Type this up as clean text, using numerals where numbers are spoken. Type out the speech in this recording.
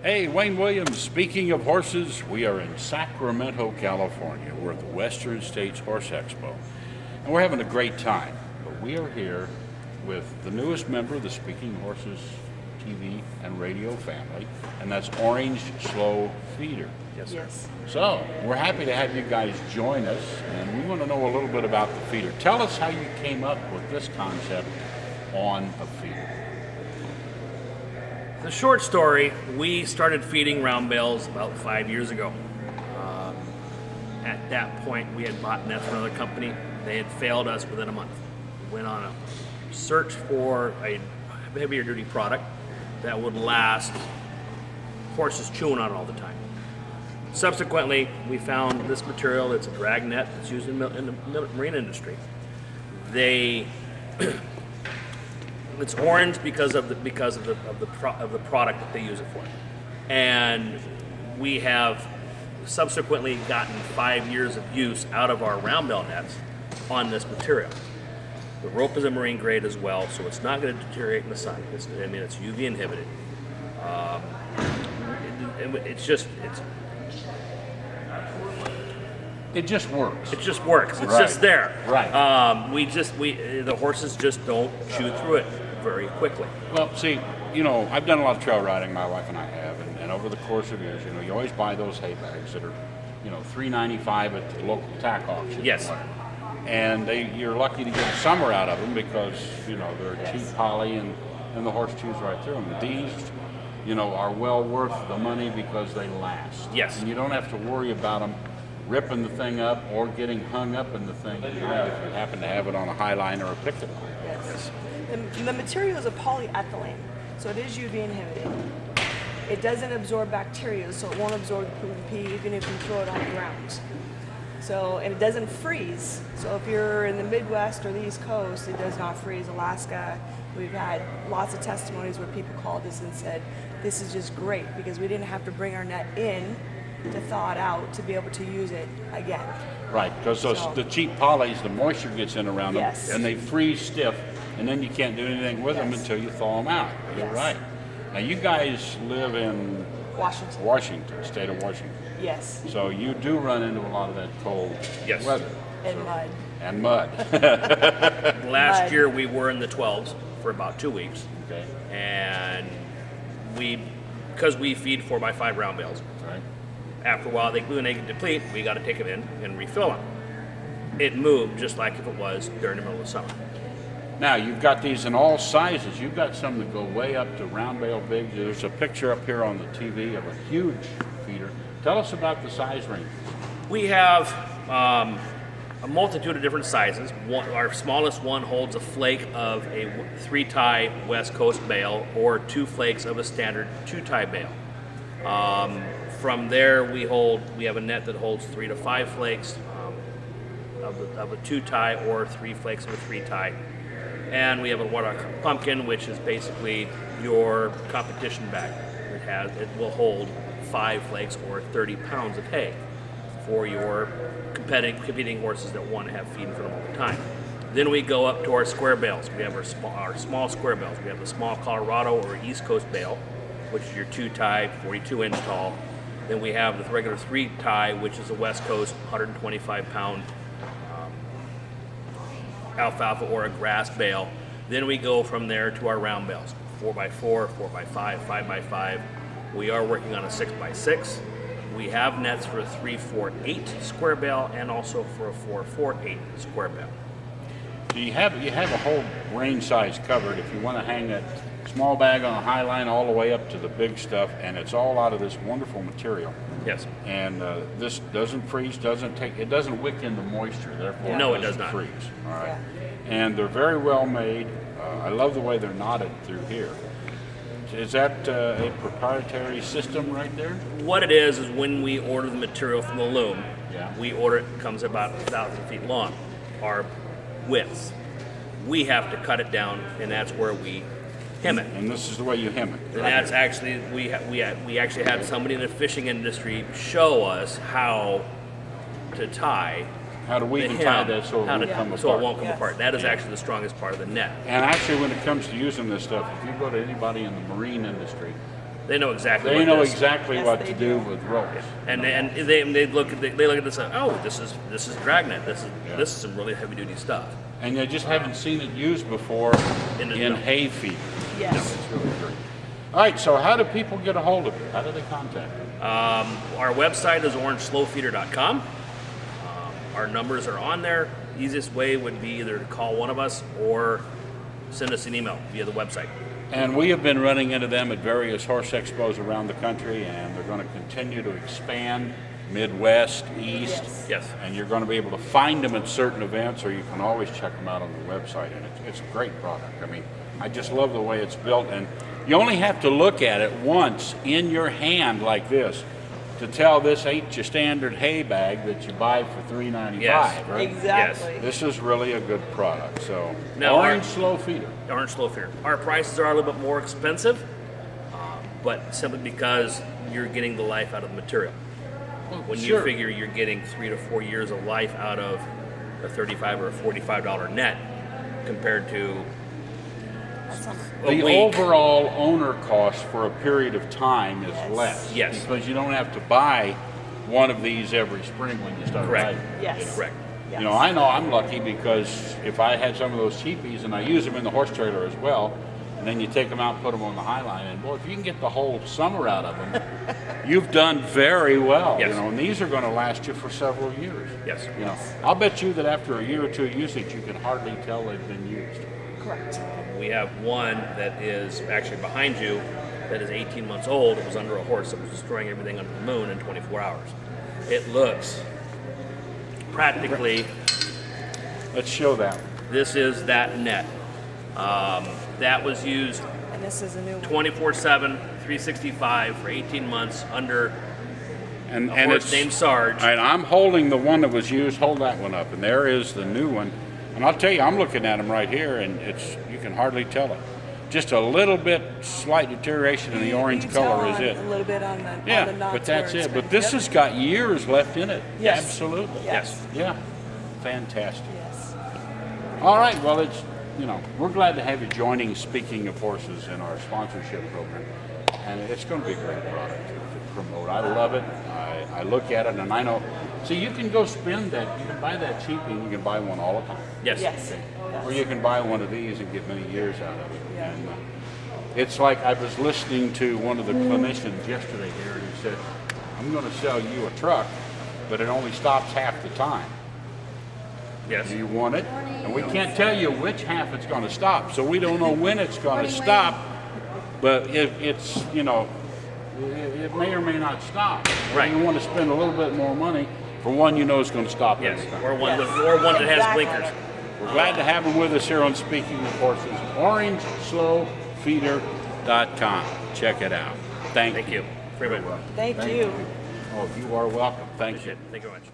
Hey, Wayne Williams. Speaking of horses, we are in Sacramento, California. We're at the Western States Horse Expo, and we're having a great time. But we are here with the newest member of the Speaking Horses TV and radio family, and that's Orange Slow Feeder. Yes. So, we're happy to have you guys join us, and we want to know a little bit about the feeder. Tell us how you came up with this concept on a feeder. The short story, we started feeding round bales about 5 years ago. At that point, we had bought nets from another company. They had failed us within a month. We went on a search for a heavier duty product that would last horses chewing on it all the time. Subsequently, we found this material. It's a drag net that's used in the marine industry. It's orange because of the product that they use it for, and we have subsequently gotten 5 years of use out of our round bale nets on this material. The rope is a marine grade as well, so it's not going to deteriorate in the sun. It's UV inhibited. It just works. It just works. It's Right. just there. Right. The horses just don't chew through it very quickly. Well, see, I've done a lot of trail riding, my wife and I have, and over the course of years, you always buy those hay bags that are, $3.95 at the local tack auction. Yes. And you're lucky to get a summer out of them because, they're cheap poly and the horse chews right through them. These, are well worth the money because they last. Yes. And you don't have to worry about them ripping the thing up or getting hung up in the thing if you happen to have it on a high line or a picket line. Yes. The material is a polyethylene, so it is UV inhibited. It doesn't absorb bacteria, so it won't absorb the poop and pee even if you throw it on the ground. So, and it doesn't freeze. So if you're in the Midwest or the East Coast, it does not freeze. Alaska, we've had lots of testimonies where people called us and said, this is just great because we didn't have to bring our net in to thaw it out to be able to use it again. Right, because the cheap polys, the moisture gets in around them, Yes. and they freeze stiff, and then you can't do anything with them Yes. until you thaw them out. You're Yes. right. Now, you guys live in Washington. state of Washington. Yes. So you do run into a lot of that cold Yes. weather. And mud. And mud. Last Mud. year we were in the 12s for about 2 weeks, Okay, and because we feed 4x5 round bales, right. after a while they glue and they deplete, we got to take them in and refill them. It moved just like if it was during the middle of summer. Now, you've got these in all sizes. You've got some that go way up to round bale big. There's a picture up here on the TV of a huge feeder. Tell us about the size range. We have a multitude of different sizes. Our smallest one holds a flake of a 3-tie West Coast bale or 2 flakes of a standard 2-tie bale. From there, we have a net that holds 3 to 5 flakes of a 2-tie or 3 flakes of a 3-tie. And we have a water pumpkin, which is basically your competition bag. It will hold 5 flakes or 30 pounds of hay for your competing horses that want to have feeding for them all the time. Then we go up to our square bales. We have our small square bales. We have the small Colorado or East Coast bale, which is your 2-tie, 42-inch tall. Then we have the regular 3-tie, which is a West Coast 125-pound alfalfa or a grass bale. Then we go from there to our round bales, 4x4, 4x5, 5x5. We are working on a 6x6. We have nets for a 3-4-8 square bale and also for a 4-4-8 square bale. So you have a whole range size covered if you want to hang that small bag on a high line all the way up to the big stuff, and it's all out of this wonderful material. Yes. And this doesn't freeze, it doesn't wick into moisture, therefore No, it it does doesn't not. freeze. All right. Yeah. And they're very well made. I love the way they're knotted through here. Is that a proprietary system right there? What it is when we order the material from the loom, Yeah. we order it comes about 1,000 feet long, our widths. We have to cut it down, and that's where we hem it. And this is the way you hem it. And that's actually we actually had somebody in the fishing industry show us how to tie How to the weave and hem, tie that so it how won't to- come so apart. it won't come Yes. apart. That is Yeah. actually the strongest part of the net. And actually, when it comes to using this stuff, if you go to anybody in the marine industry, They know exactly. They what know this- exactly Yes, what they to do do. with ropes. And they look at this. Oh, this is Dragnet. This is some really heavy duty stuff. And you just haven't seen it used before In in the- hay feed. Yes. It's really great. All right, so how do people get a hold of you? How do they contact you? Our website is orangeslowfeeder.com. Our numbers are on there. Easiest way would be either to call one of us or send us an email via the website. And we have been running into them at various horse expos around the country, and they're going to continue to expand Midwest, East. Yes. Yes. And you're going to be able to find them at certain events, or you can always check them out on the website. And it's a great product. I mean, I just love the way it's built. And you only have to look at it once in your hand like this to tell this ain't your standard hay bag that you buy for $3.95, Yes. right? Exactly. This is really a good product. So, Now, Orange Slow Feeder. Orange Slow Feeder. Our prices are a little bit more expensive, but simply because you're getting the life out of the material. When Sure. you figure you're getting 3 to 4 years of life out of a $35 or a $45 net compared to That's something. a The week. overall owner cost for a period of time is Yes. less. Yes. Because you don't have to buy one of these every spring when you start Correct. riding. Yes. Correct. Yes. You know I'm lucky because if I had some of those cheapies, and I use them in the horse trailer as well, and then you take them out and put them on the High Line, and boy, if you can get the whole summer out of them, you've done very well. Yes. You know, and these are going to last you for several years. Yes. You know, I'll bet you that after a year or two of usage, you can hardly tell they've been used. Correct. We have one that is actually behind you that is 18 months old. It was under a horse that was destroying everything under the moon in 24 hours. It looks practically, Let's show that. this is that net. That was used And this is a new one. 24/7, 365 for 18 months under And a horse it's named Sarge. And I'm holding the one that was used. Hold that one up, and there is the new one. And I'll tell you, I'm looking at them right here, and you can hardly tell it. Just a little bit, slight deterioration in the orange You can color tell is on it. A little bit on the Yeah, on the knots but that's where it's it. But been- this Yep. has got years left in it. Yes. Absolutely. Yes. Yeah. Fantastic. Yes. All right. Well, it's we're glad to have you joining Speaking of Horses in our sponsorship program, and it's going to be a great product to promote. I love it. I look at it, and I know. See, you can go spend that. You can buy that cheapie, and you can buy one all the time. Yes. Yes. Or you can buy one of these and get many years out of it. Yeah. And it's like I was listening to one of the clinicians yesterday here, and he said, "I'm going to sell you a truck, but it only stops half the time. Yes. Do you want it?" And we can't tell you which half it's going to stop, so we don't know when it's going to stop. But it's it may or may not stop. Right. You want to spend a little bit more money for one you know is going to stop Yes. every time. Or one, Yes. or one that has Exactly. blinkers. We're glad to have them with us here on Speaking of Horses. OrangeSlowFeeder.com. Check it out. Thank Thank you. Very much. Thank you. Oh, you are welcome. Thank you. Appreciate it. Thank you very much.